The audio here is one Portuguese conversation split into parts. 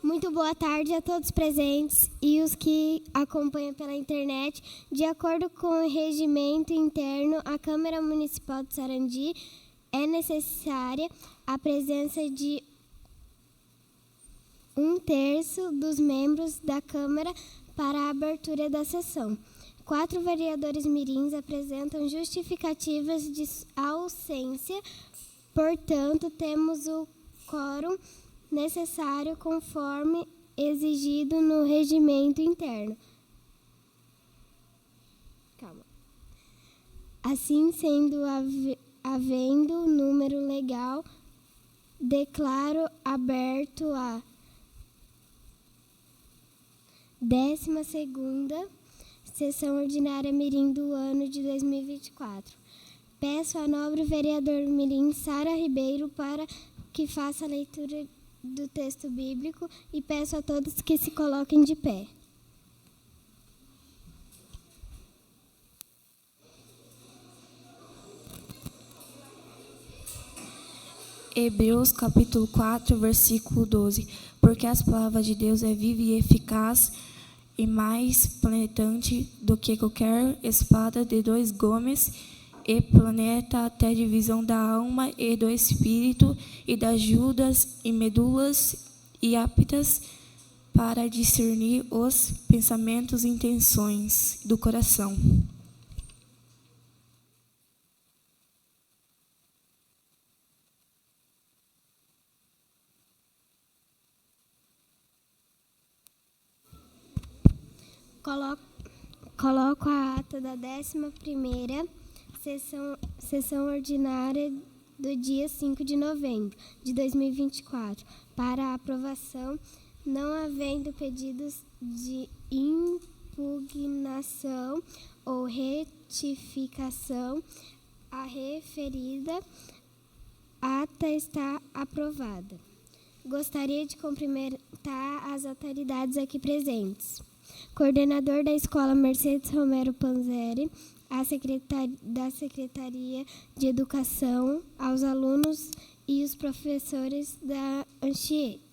Muito boa tarde a todos presentes e os que acompanham pela internet. De acordo com o regimento interno, a Câmara Municipal de Sarandi é necessária a presença de 1/3 dos membros da Câmara para a abertura da sessão. 4 vereadores mirins apresentam justificativas de ausência, portanto, temos o quórum necessário conforme exigido no regimento interno. Assim sendo, havendo número legal, declaro aberto a 12ª sessão ordinária mirim do ano de 2024. Peço à nobre vereador mirim Sara Ribeiro para que faça a leitura do texto bíblico e peço a todos que se coloquem de pé. Hebreus capítulo 4, versículo 12. Porque as palavras de Deus é viva e eficaz e mais penetrante do que qualquer espada de 2 gumes, e planeta até a divisão da alma e do espírito e das juntas e medulas, e aptas para discernir os pensamentos e intenções do coração. Coloco a ata da 11ª sessão ordinária do dia 5 de novembro de 2024 para aprovação, não havendo pedidos de impugnação ou retificação. A referida ata está aprovada. Gostaria de cumprimentar as autoridades aqui presentes. Coordenador da Escola Mercedes Romero Panzeri, da Secretaria de Educação, aos alunos e os professores da Anchieta.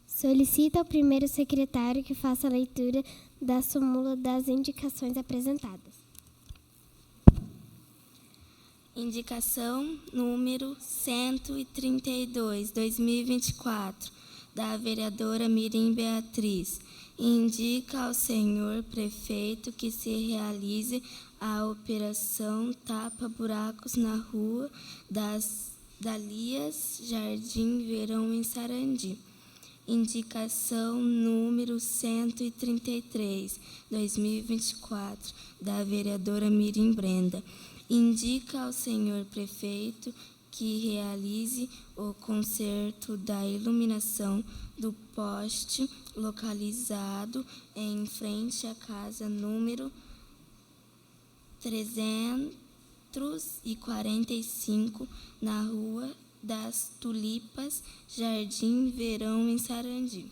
Solicito ao primeiro secretário que faça a leitura da súmula das indicações apresentadas. Indicação número 132, 2024, da vereadora Mirim Beatriz. Indica ao senhor prefeito que se realize a operação tapa-buracos na rua das Dalias, Jardim Verão, em Sarandi. Indicação número 133, 2024, da vereadora Mirim Brenda. Indica ao senhor prefeito que realize o conserto da iluminação do poste localizado em frente à casa número 345, na Rua das Tulipas, Jardim Verão, em Sarandi.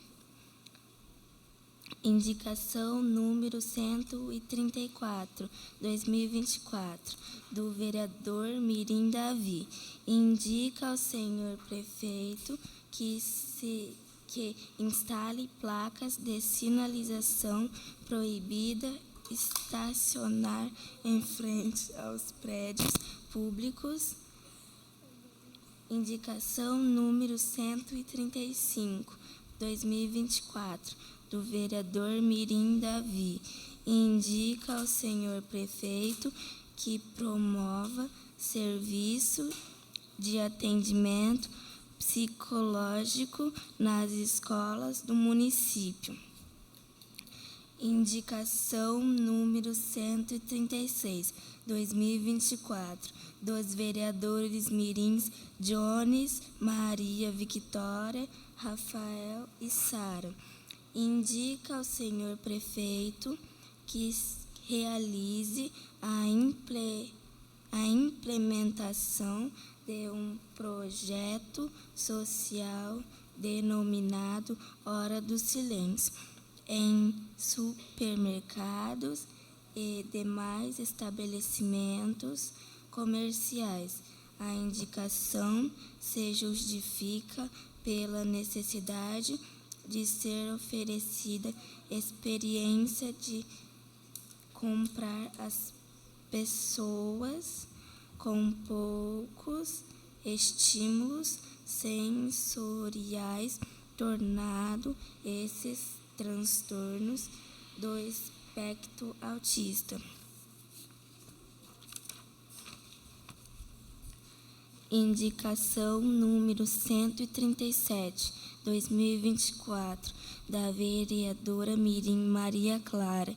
Indicação número 134, 2024, do vereador Mirim Davi. Indica ao senhor prefeito que instale placas de sinalização proibida estacionar em frente aos prédios públicos. Indicação número 135, 2024, do vereador Mirim Davi. Indica ao senhor prefeito que promova serviço de atendimento psicológico nas escolas do município. Indicação número 136, 2024, dos vereadores mirins Jones, Maria Victória, Rafael e Sara. Indica ao senhor prefeito que realize a implementação de um projeto social denominado Hora do Silêncio, em supermercados e demais estabelecimentos comerciais. A indicação se justifica pela necessidade de ser oferecida experiência de comprar às pessoas com poucos estímulos sensoriais, tornando esses transtornos do espectro autista. Indicação número 137, 2024, da vereadora Mirim Maria Clara.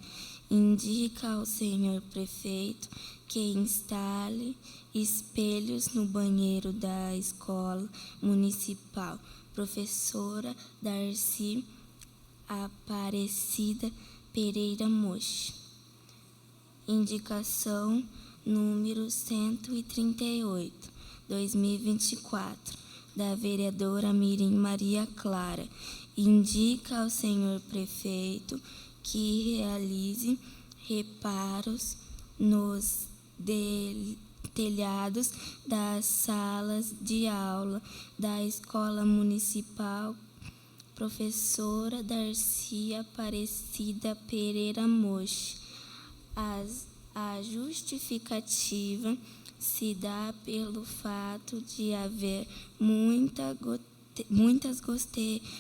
Indica ao senhor prefeito que instale espelhos no banheiro da escola municipal. Professora Darcy Aparecida Pereira Mochi. Indicação número 138, 2024, da vereadora Mirim Maria Clara. Indica ao senhor prefeito que realize reparos nos telhados das salas de aula da Escola Municipal Professora Darcy Aparecida Pereira Mochi. A justificativa se dá pelo fato de haver muitas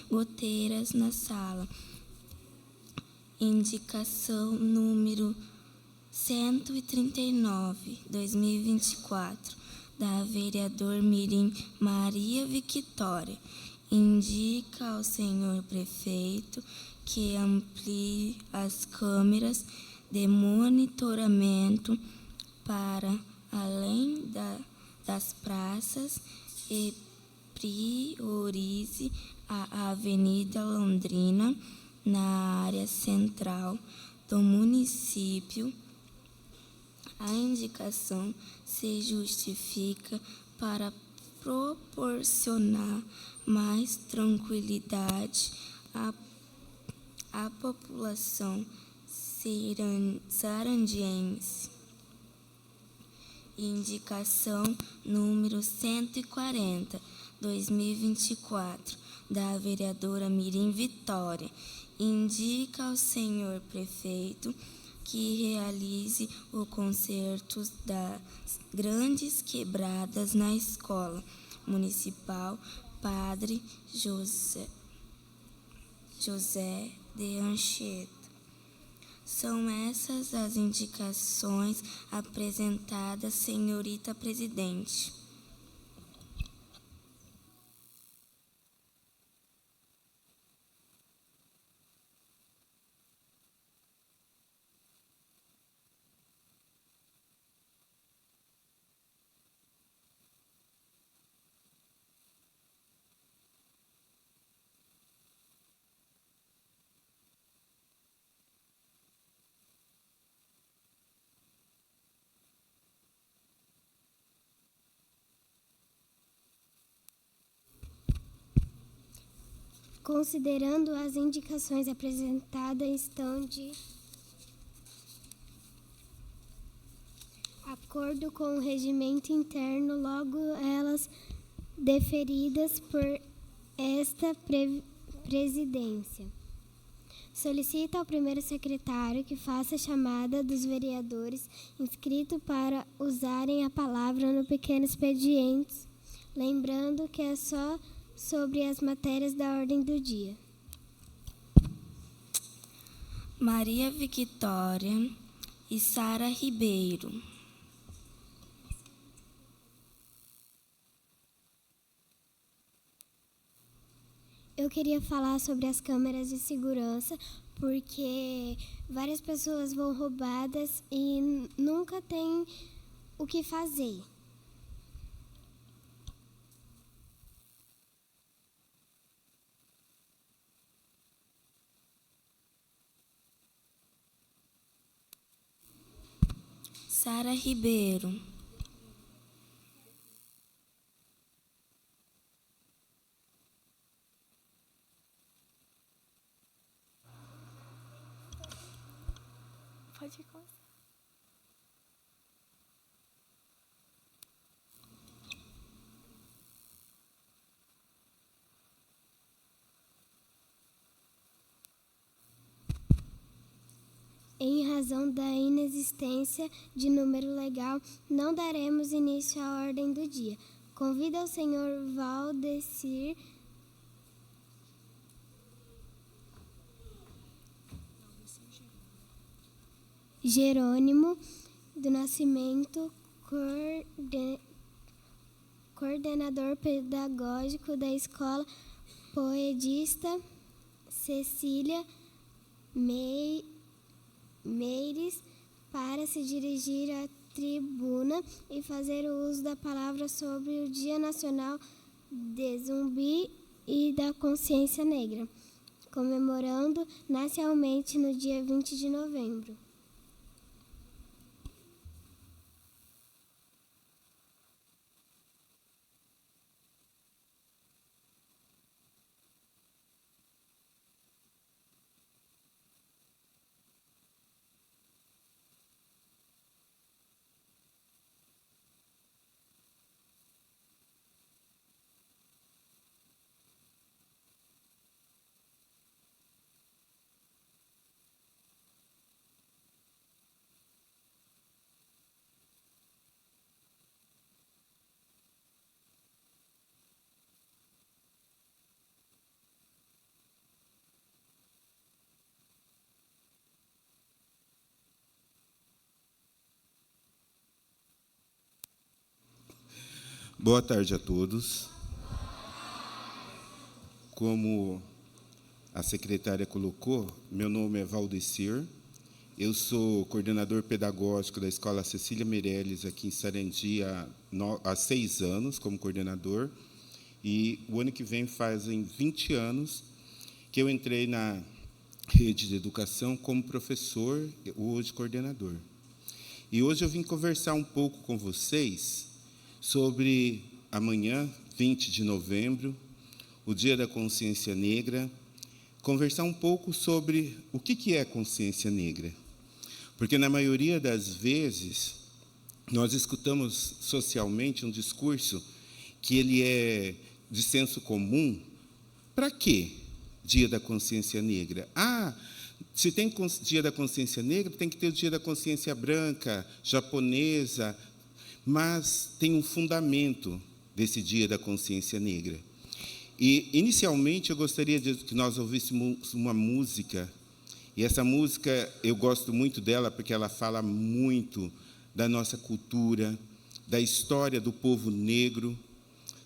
goteiras na sala. Indicação número 139, 2024, da vereadora Mirim Maria Victória. Indica ao senhor prefeito que amplie as câmeras de monitoramento para além das praças e priorize a Avenida Londrina na área central do município. A indicação se justifica para proporcionar mais tranquilidade à população sarandiense. Indicação número 140, 2024, da vereadora Mirim Vitória. Indica ao senhor prefeito que realize o conserto das grandes quebradas na escola municipal Padre José de Anchieta. São essas as indicações apresentadas, senhorita presidente. Considerando as indicações apresentadas estão de acordo com o regimento interno, logo elas deferidas por esta presidência. Solicita ao primeiro secretário que faça a chamada dos vereadores inscritos para usarem a palavra no pequeno expediente, lembrando que é só sobre as matérias da ordem do dia. Maria Victória e Sara Ribeiro. Eu queria falar sobre as câmeras de segurança, porque várias pessoas vão roubadas e nunca tem o que fazer. Sara Ribeiro. Pode começar. Em razão da inexistência de número legal, não daremos início à ordem do dia. Convido ao senhor Valdecir Jerônimo do Nascimento, coordenador pedagógico da Escola Poedista Cecília Meires, para se dirigir à tribuna e fazer o uso da palavra sobre o Dia Nacional de Zumbi e da Consciência Negra, comemorando nacionalmente no dia 20 de novembro. Boa tarde a todos. Como a secretária colocou, meu nome é Valdecir, eu sou coordenador pedagógico da Escola Cecília Meirelles, aqui em Sarandi, há 6 anos como coordenador, e o ano que vem fazem 20 anos que eu entrei na rede de educação como professor, hoje coordenador. E hoje eu vim conversar um pouco com vocês sobre amanhã, 20 de novembro, o Dia da Consciência Negra, conversar um pouco sobre o que é consciência negra. Porque, na maioria das vezes, nós escutamos socialmente um discurso que ele é de senso comum. Para quê Dia da Consciência Negra? Se tem Dia da Consciência Negra, tem que ter o Dia da Consciência Branca, japonesa, mas tem um fundamento desse Dia da Consciência Negra. E, inicialmente, eu gostaria de que nós ouvíssemos uma música, e essa música, eu gosto muito dela, porque ela fala muito da nossa cultura, da história do povo negro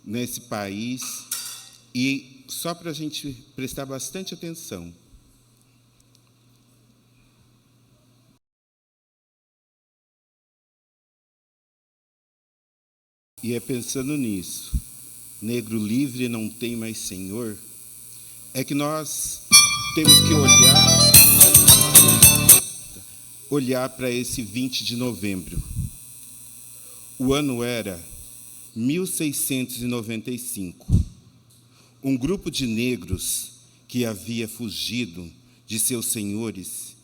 nesse país, e só para a gente prestar bastante atenção. E é pensando nisso, negro livre não tem mais senhor, é que nós temos que olhar para esse 20 de novembro. O ano era 1695. Um grupo de negros que havia fugido de seus senhores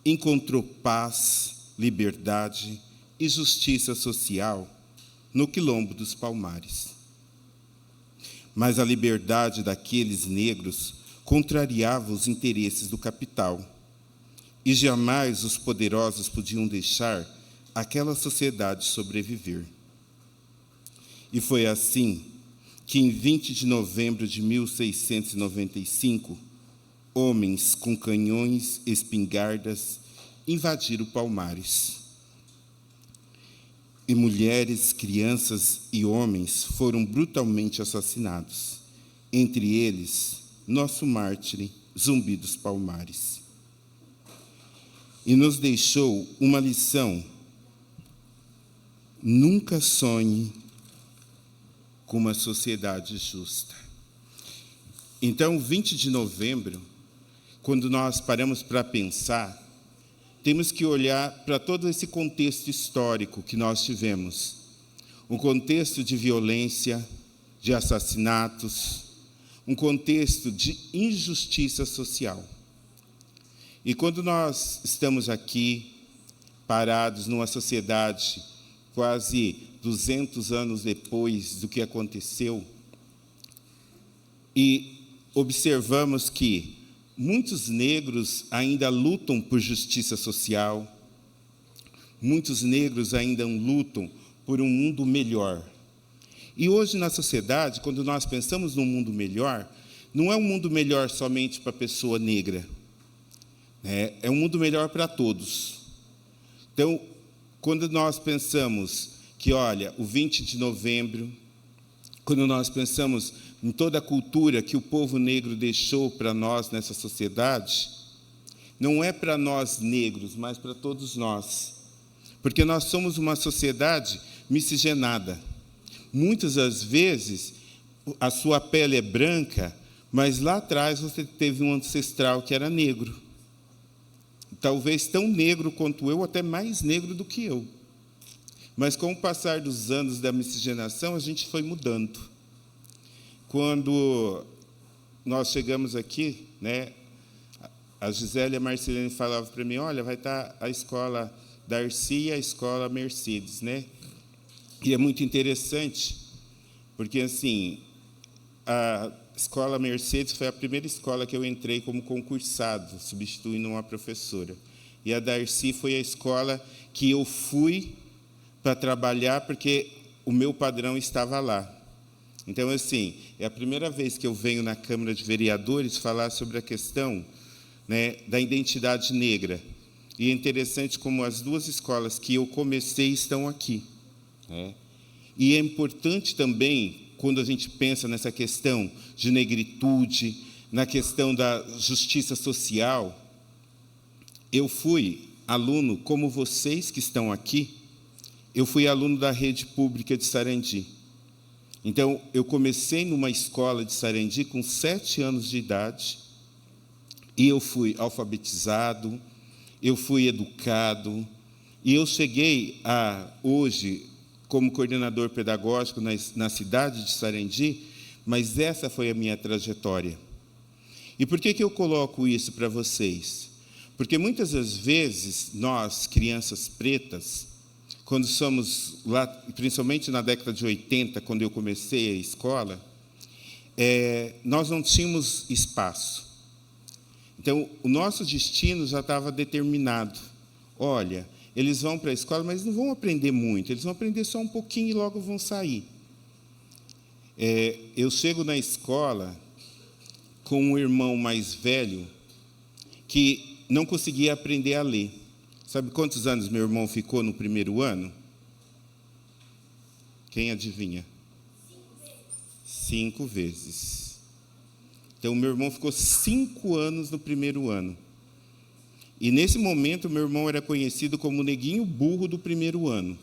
encontrou paz, liberdade e justiça social no Quilombo dos Palmares. Mas a liberdade daqueles negros contrariava os interesses do capital, e jamais os poderosos podiam deixar aquela sociedade sobreviver. E foi assim que, em 20 de novembro de 1695, homens com canhões e espingardas invadiram Palmares. E mulheres, crianças e homens foram brutalmente assassinados. Entre eles, nosso mártir, Zumbi dos Palmares. E nos deixou uma lição: nunca sonhe com uma sociedade justa. Então, 20 de novembro, quando nós paramos para pensar, temos que olhar para todo esse contexto histórico que nós tivemos. Um contexto de violência, de assassinatos, um contexto de injustiça social. E quando nós estamos aqui parados numa sociedade quase 200 anos depois do que aconteceu, e observamos que muitos negros ainda lutam por justiça social, muitos negros ainda lutam por um mundo melhor. E hoje, na sociedade, quando nós pensamos num mundo melhor, não é um mundo melhor somente para a pessoa negra, é um mundo melhor para todos. Então, quando nós pensamos que, olha, o 20 de novembro, quando nós pensamos em toda a cultura que o povo negro deixou para nós nessa sociedade, não é para nós negros, mas para todos nós. Porque nós somos uma sociedade miscigenada. Muitas das vezes, a sua pele é branca, mas lá atrás você teve um ancestral que era negro. Talvez tão negro quanto eu, até mais negro do que eu. Mas, com o passar dos anos da miscigenação, a gente foi mudando. Quando nós chegamos aqui, a Gisele e a Marcelene falavam para mim, olha, vai estar a escola Darcy e a escola Mercedes, E é muito interessante, porque, assim, a escola Mercedes foi a primeira escola que eu entrei como concursado, substituindo uma professora. E a Darcy foi a escola que eu fui para trabalhar, porque o meu padrão estava lá. Então, assim, é a primeira vez que eu venho na Câmara de Vereadores falar sobre a questão da identidade negra. E é interessante como as duas escolas que eu comecei estão aqui. E é importante também, quando a gente pensa nessa questão de negritude, na questão da justiça social, eu fui aluno, como vocês que estão aqui, eu fui aluno da rede pública de Sarandi. Então, eu comecei numa escola de Sarandi com 7 anos de idade, e eu fui alfabetizado, eu fui educado, e eu cheguei hoje como coordenador pedagógico na cidade de Sarandi, mas essa foi a minha trajetória. E por que eu coloco isso para vocês? Porque muitas das vezes, nós, crianças pretas, quando somos lá, principalmente na década de 80, quando eu comecei a escola, nós não tínhamos espaço. Então, o nosso destino já estava determinado. Olha, eles vão para a escola, mas não vão aprender muito, eles vão aprender só um pouquinho e logo vão sair. Eu chego na escola com um irmão mais velho que não conseguia aprender a ler. Sabe quantos anos meu irmão ficou no primeiro ano? Quem adivinha? 5 vezes. Então, meu irmão ficou 5 anos no primeiro ano. E, nesse momento, meu irmão era conhecido como o neguinho burro do primeiro ano.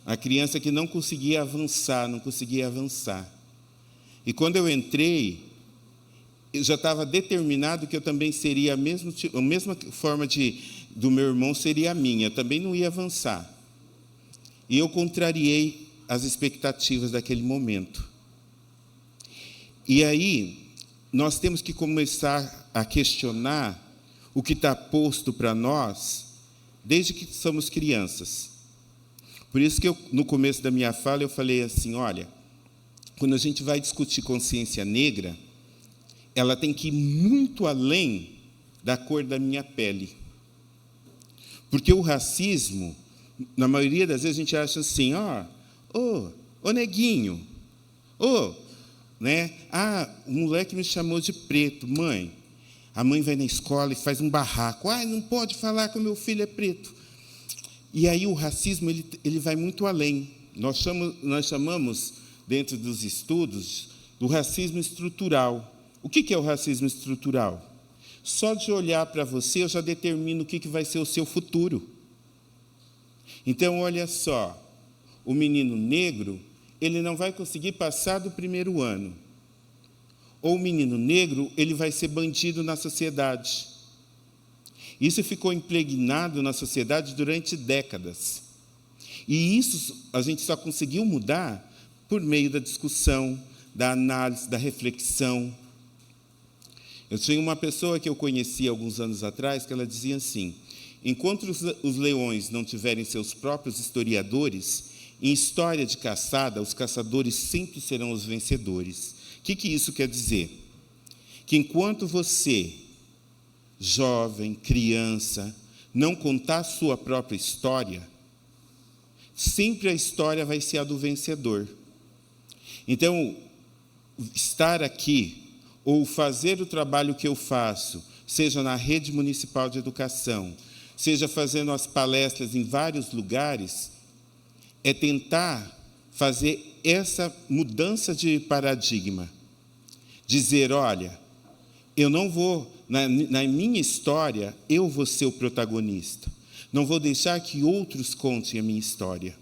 A criança que não conseguia avançar, não conseguia avançar. E, quando eu entrei, eu já estava determinado que eu também seria a mesma forma do meu irmão seria a minha, eu também não ia avançar. E eu contrariei as expectativas daquele momento. E aí, nós temos que começar a questionar o que está posto para nós desde que somos crianças. Por isso que no começo da minha fala, eu falei assim, olha, quando a gente vai discutir consciência negra, ela tem que ir muito além da cor da minha pele. Porque o racismo, na maioria das vezes, a gente acha assim, ô neguinho, o moleque me chamou de preto, mãe. A mãe vai na escola e faz um barraco, não pode falar que o meu filho é preto. E aí o racismo ele vai muito além. Nós chamamos, dentro dos estudos, do racismo estrutural. O que é o racismo estrutural? Só de olhar para você, eu já determino o que vai ser o seu futuro. Então, olha só, o menino negro, ele não vai conseguir passar do primeiro ano. Ou o menino negro, ele vai ser bandido na sociedade. Isso ficou impregnado na sociedade durante décadas. E isso a gente só conseguiu mudar por meio da discussão, da análise, da reflexão. Eu tinha uma pessoa que eu conheci alguns anos atrás, que ela dizia assim, enquanto os leões não tiverem seus próprios historiadores, em história de caçada, os caçadores sempre serão os vencedores. O que isso quer dizer? Que enquanto você, jovem, criança, não contar a sua própria história, sempre a história vai ser a do vencedor. Então, estar aqui, ou fazer o trabalho que eu faço, seja na rede municipal de educação, seja fazendo as palestras em vários lugares, é tentar fazer essa mudança de paradigma. Dizer, olha, eu não vou, na minha história, eu vou ser o protagonista. Não vou deixar que outros contem a minha história.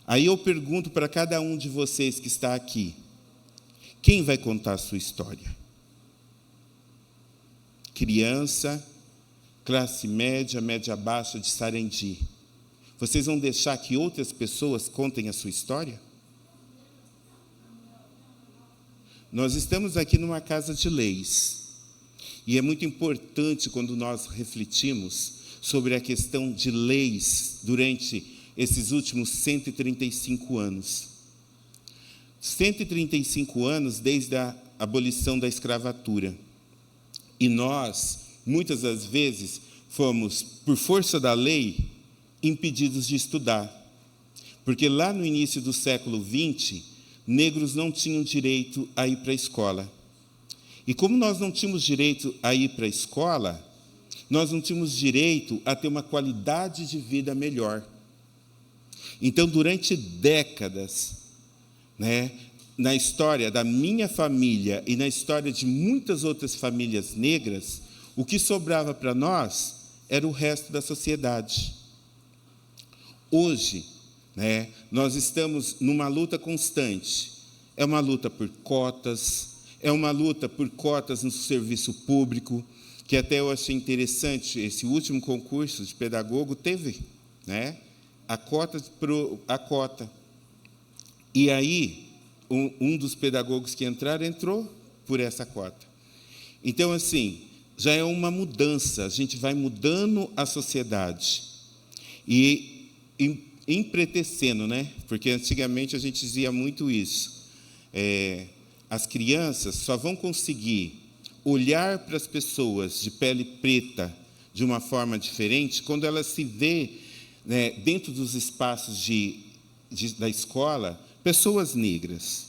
Aí eu pergunto para cada um de vocês que está aqui, quem vai contar a sua história? Criança, classe média, média baixa de Sarandi. Vocês vão deixar que outras pessoas contem a sua história? Nós estamos aqui numa casa de leis. E é muito importante quando nós refletimos sobre a questão de leis durante esses últimos 135 anos. 135 anos desde a abolição da escravatura. E nós, muitas das vezes, fomos, por força da lei, impedidos de estudar. Porque lá no início do século XX, negros não tinham direito a ir para a escola. E como nós não tínhamos direito a ir para a escola, nós não tínhamos direito a ter uma qualidade de vida melhor. Então, durante décadas, na história da minha família e na história de muitas outras famílias negras, o que sobrava para nós era o resto da sociedade. Hoje, nós estamos numa luta constante. É uma luta por cotas, é uma luta por cotas no serviço público, que até eu achei interessante, esse último concurso de pedagogo teve, a cota. E aí, um dos pedagogos que entrou por essa cota. Então, assim, já é uma mudança, a gente vai mudando a sociedade. E empretecendo, porque antigamente a gente dizia muito isso. As crianças só vão conseguir olhar para as pessoas de pele preta de uma forma diferente quando elas se vê, dentro dos espaços da escola, pessoas negras.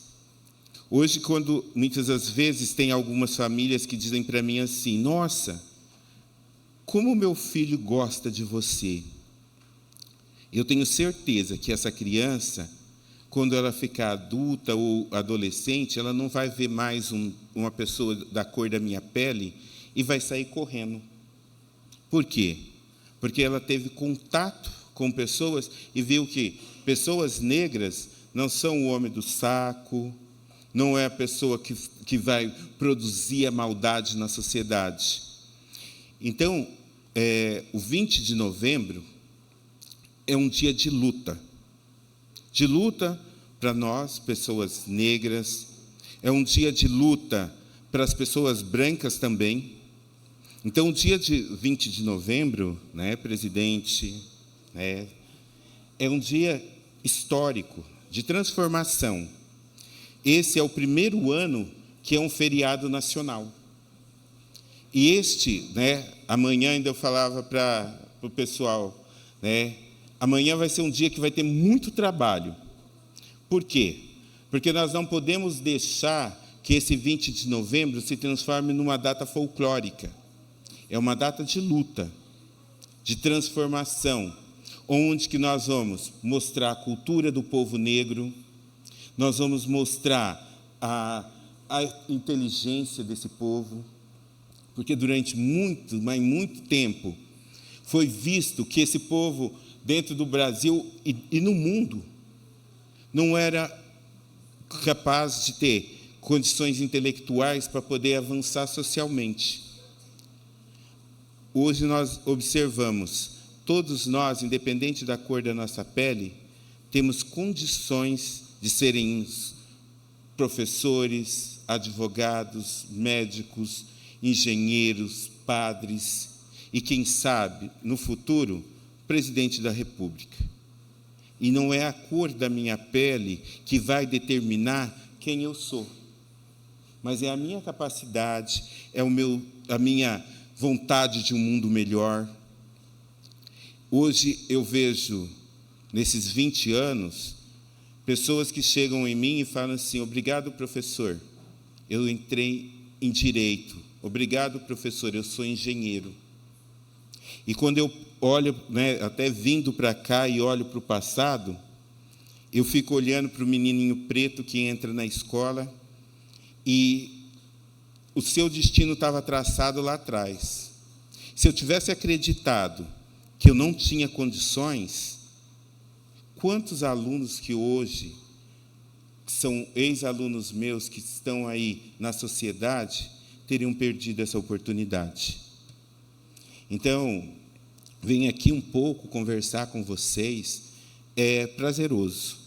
Hoje, quando muitas das vezes tem algumas famílias que dizem para mim assim, nossa, como meu filho gosta de você. Eu tenho certeza que essa criança, quando ela ficar adulta ou adolescente, ela não vai ver mais uma pessoa da cor da minha pele e vai sair correndo. Por quê? Porque ela teve contato com pessoas e viu que pessoas negras não são o homem do saco, não é a pessoa que vai produzir a maldade na sociedade. Então, o 20 de novembro é um dia de luta. De luta para nós, pessoas negras. É um dia de luta para as pessoas brancas também. Então, o dia de 20 de novembro, presidente, é um dia histórico, de transformação. Esse é o primeiro ano que é um feriado nacional. E amanhã ainda eu falava para o pessoal, amanhã vai ser um dia que vai ter muito trabalho. Por quê? Porque nós não podemos deixar que esse 20 de novembro se transforme numa data folclórica. É uma data de luta, de transformação, onde que nós vamos mostrar a cultura do povo negro, nós vamos mostrar a inteligência desse povo, porque durante muito tempo foi visto que esse povo, dentro do Brasil e no mundo, não era capaz de ter condições intelectuais para poder avançar socialmente. Hoje nós observamos, todos nós, independente da cor da nossa pele, temos condições de serem professores, advogados, médicos, engenheiros, padres. e, quem sabe, no futuro, presidente da República. E não é a cor da minha pele que vai determinar quem eu sou, mas é a minha capacidade, a minha vontade de um mundo melhor. Hoje eu vejo, nesses 20 anos, pessoas que chegam em mim e falam assim: obrigado, professor, eu entrei em Direito. Obrigado, professor, eu sou engenheiro. E quando eu olho, até vindo para cá e olho para o passado, eu fico olhando para o menininho preto que entra na escola e o seu destino estava traçado lá atrás. Se eu tivesse acreditado que eu não tinha condições, quantos alunos que hoje são ex-alunos meus que estão aí na sociedade teriam perdido essa oportunidade? Então, venho aqui um pouco conversar com vocês. É prazeroso.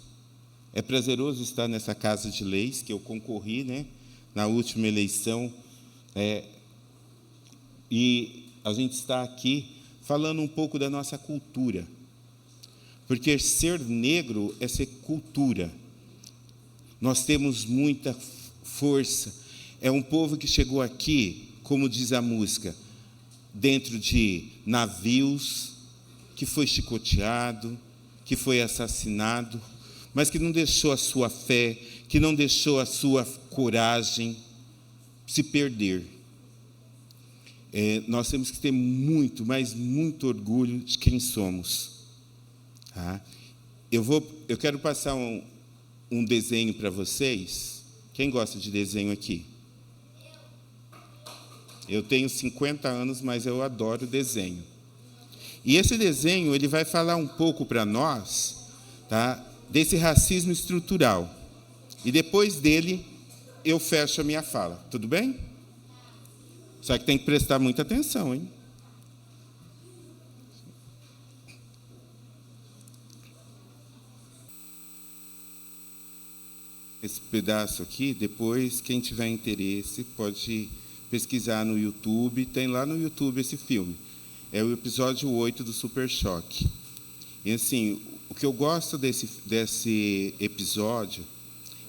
É prazeroso estar nessa Casa de Leis, que eu concorri, na última eleição. E a gente está aqui falando um pouco da nossa cultura. Porque ser negro é ser cultura. Nós temos muita força. É um povo que chegou aqui, como diz a música, dentro de navios, que foi chicoteado, que foi assassinado, mas que não deixou a sua fé, que não deixou a sua coragem se perder. Nós temos que ter muito, mas muito orgulho de quem somos. Tá? Eu quero passar um desenho para vocês. Quem gosta de desenho aqui? Eu tenho 50 anos, mas eu adoro desenho. E esse desenho ele vai falar um pouco para nós, tá, desse racismo estrutural. E depois dele, eu fecho a minha fala. Tudo bem? Só que tem que prestar muita atenção, hein? Esse pedaço aqui, depois, quem tiver interesse, pode pesquisar no YouTube. Tem lá no YouTube esse filme. É o episódio 8 do Super Choque. E, assim, o que eu gosto desse episódio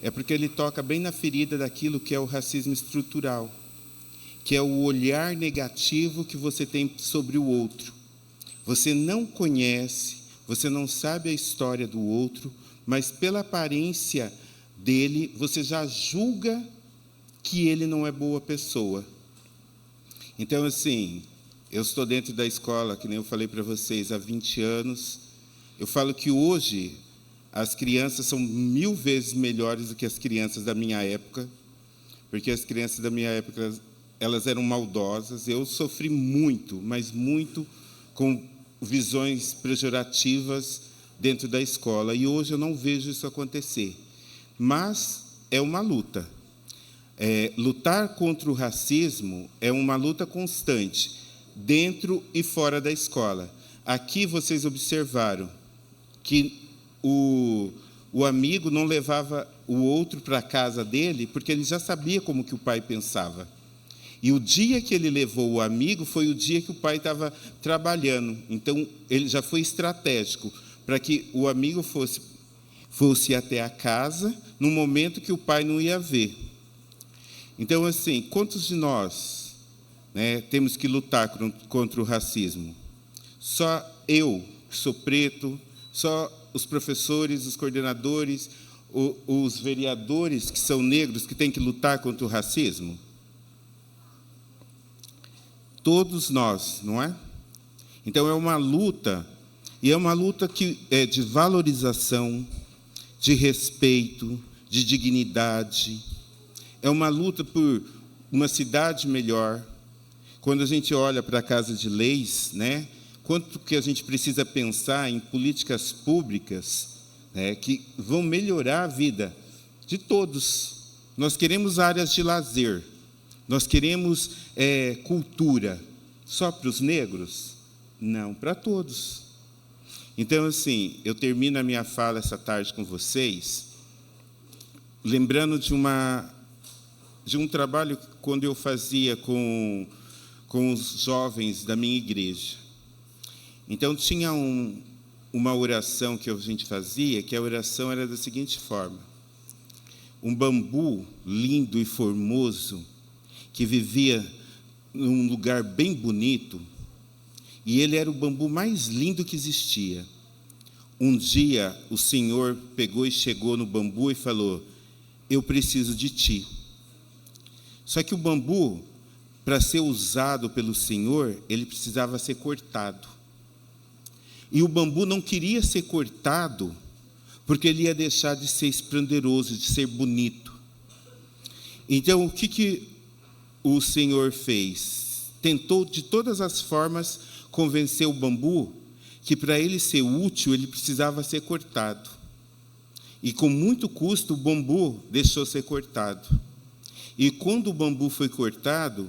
é porque ele toca bem na ferida daquilo que é o racismo estrutural, que é o olhar negativo que você tem sobre o outro. Você não conhece, você não sabe a história do outro, mas pela aparência dele, você já julga que ele não é boa pessoa. Então, assim, eu estou dentro da escola, que nem eu falei para vocês, há 20 anos. Eu falo que hoje as crianças são 1000 vezes melhores do que as crianças da minha época, porque as crianças da minha época, elas eram maldosas. Eu sofri muito, mas muito, com visões pejorativas dentro da escola. E hoje eu não vejo isso acontecer. Mas é uma luta. Lutar contra o racismo é uma luta constante, dentro e fora da escola. Aqui vocês observaram que o amigo não levava o outro para a casa dele, porque ele já sabia como que o pai pensava. E o dia que ele levou o amigo foi o dia que o pai estava trabalhando. Então, ele já foi estratégico para que o amigo fosse até a casa no momento que o pai não ia ver. Então, assim, quantos de nós, temos que lutar contra o racismo? Só eu, que sou preto, só os professores, os coordenadores, os vereadores que são negros que têm que lutar contra o racismo? Todos nós, não é? Então, é uma luta, e é uma luta que é de valorização, de respeito, de dignidade. É uma luta por uma cidade melhor. Quando a gente olha para a Casa de Leis, quanto que a gente precisa pensar em políticas públicas, que vão melhorar a vida de todos. Nós queremos áreas de lazer, nós queremos cultura só para os negros? Não, para todos. Então, assim, eu termino a minha fala essa tarde com vocês, lembrando de um trabalho quando eu fazia com com os jovens da minha igreja. Então, tinha uma oração que a gente fazia, que a oração era da seguinte forma: um bambu lindo e formoso, que vivia num lugar bem bonito, e ele era o bambu mais lindo que existia. Um dia, o Senhor pegou e chegou no bambu e falou: eu preciso de ti. Só que o bambu, para ser usado pelo Senhor, ele precisava ser cortado. E o bambu não queria ser cortado, porque ele ia deixar de ser esplendoroso, de ser bonito. Então, o que o Senhor fez? Tentou, de todas as formas, convencer o bambu que, para ele ser útil, ele precisava ser cortado. E, com muito custo, o bambu deixou ser cortado. E, quando o bambu foi cortado,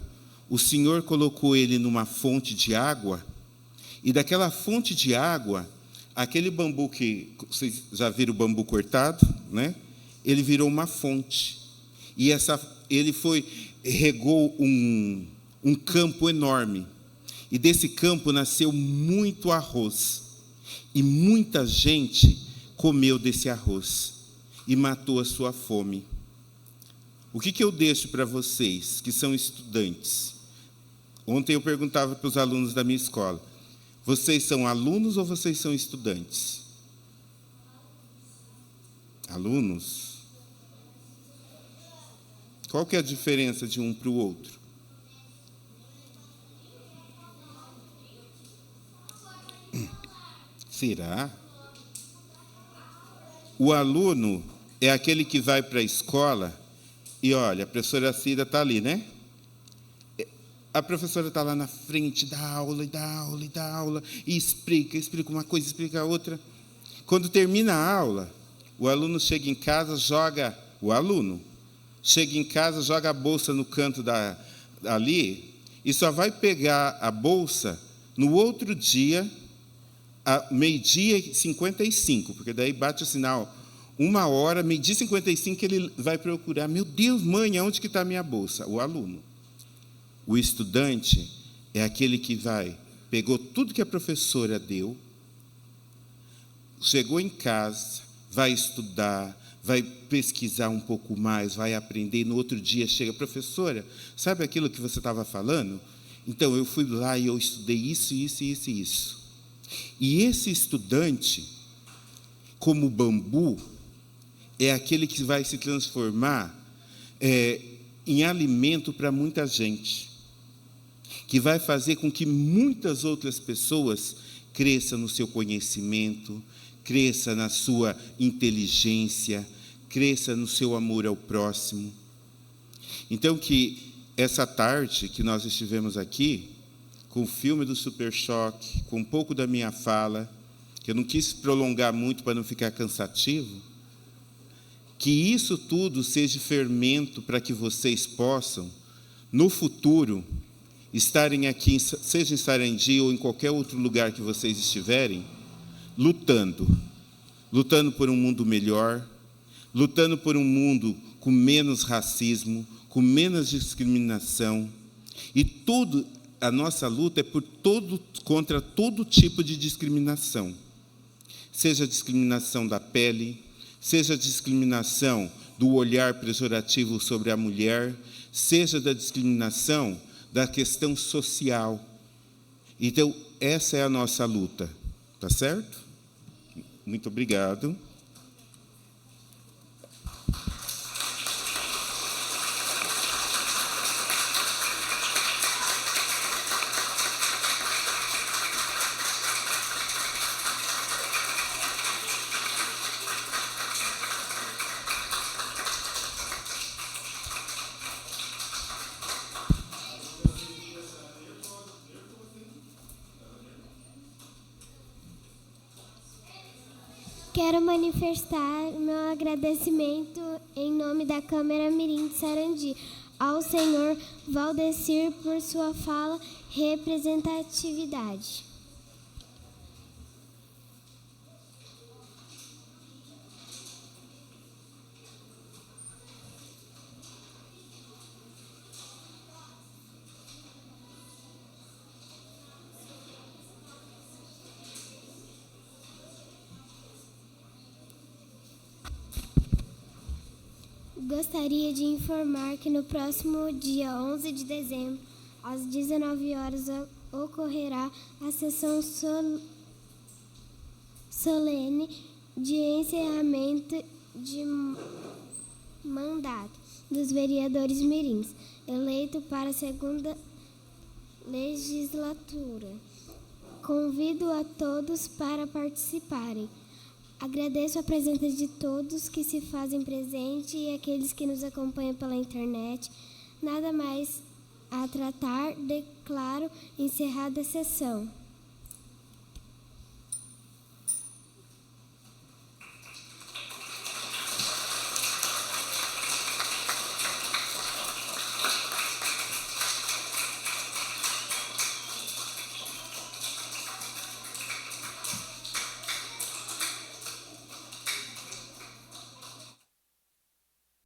o Senhor colocou ele numa fonte de água, e daquela fonte de água, aquele bambu que vocês já viram o bambu cortado, né? Ele virou uma fonte. E ele regou um campo enorme. E desse campo nasceu muito arroz. E muita gente comeu desse arroz e matou a sua fome. O que eu deixo para vocês que são estudantes? Ontem eu perguntava para os alunos da minha escola: vocês são alunos ou vocês são estudantes? Alunos? Qual que é a diferença de um para o outro? Será? O aluno é aquele que vai para a escola e, olha, a professora Cida está ali, né? A professora está lá na frente, dá aula, e dá aula, e dá aula, e explica uma coisa, explica outra. Quando termina a aula, o aluno chega em casa, joga a bolsa no canto ali, e só vai pegar a bolsa no outro dia, a 12h55, porque daí bate o sinal 1h, 12h55, ele vai procurar: meu Deus, mãe, aonde que está a minha bolsa? O aluno. O estudante é aquele que pegou tudo que a professora deu, chegou em casa, vai estudar, vai pesquisar um pouco mais, vai aprender, e no outro dia chega: professora, sabe aquilo que você estava falando? Então, eu fui lá e eu estudei isso, isso, isso e isso. E esse estudante, como bambu, é aquele que vai se transformar em alimento para muita gente, que vai fazer com que muitas outras pessoas cresçam no seu conhecimento, cresça na sua inteligência, cresça no seu amor ao próximo. Então, que essa tarde que nós estivemos aqui, com o filme do Super Choque, com um pouco da minha fala, que eu não quis prolongar muito para não ficar cansativo, que isso tudo seja fermento para que vocês possam, no futuro, estarem aqui, seja em Sarandi ou em qualquer outro lugar que vocês estiverem, lutando por um mundo melhor, lutando por um mundo com menos racismo, com menos discriminação. E a nossa luta é contra todo tipo de discriminação. Seja a discriminação da pele, seja a discriminação do olhar pejorativo sobre a mulher, seja da discriminação da questão social. Então, essa é a nossa luta. Tá certo? Muito obrigado. Quero manifestar meu agradecimento em nome da Câmara Mirim de Sarandi ao senhor Valdecir por sua fala e representatividade. Gostaria de informar que no próximo dia 11 de dezembro, às 19 horas, ocorrerá a sessão solene de encerramento de mandato dos vereadores mirins, eleitos para a segunda legislatura. Convido a todos para participarem. Agradeço a presença de todos que se fazem presente e aqueles que nos acompanham pela internet. Nada mais a tratar, declaro encerrada a sessão.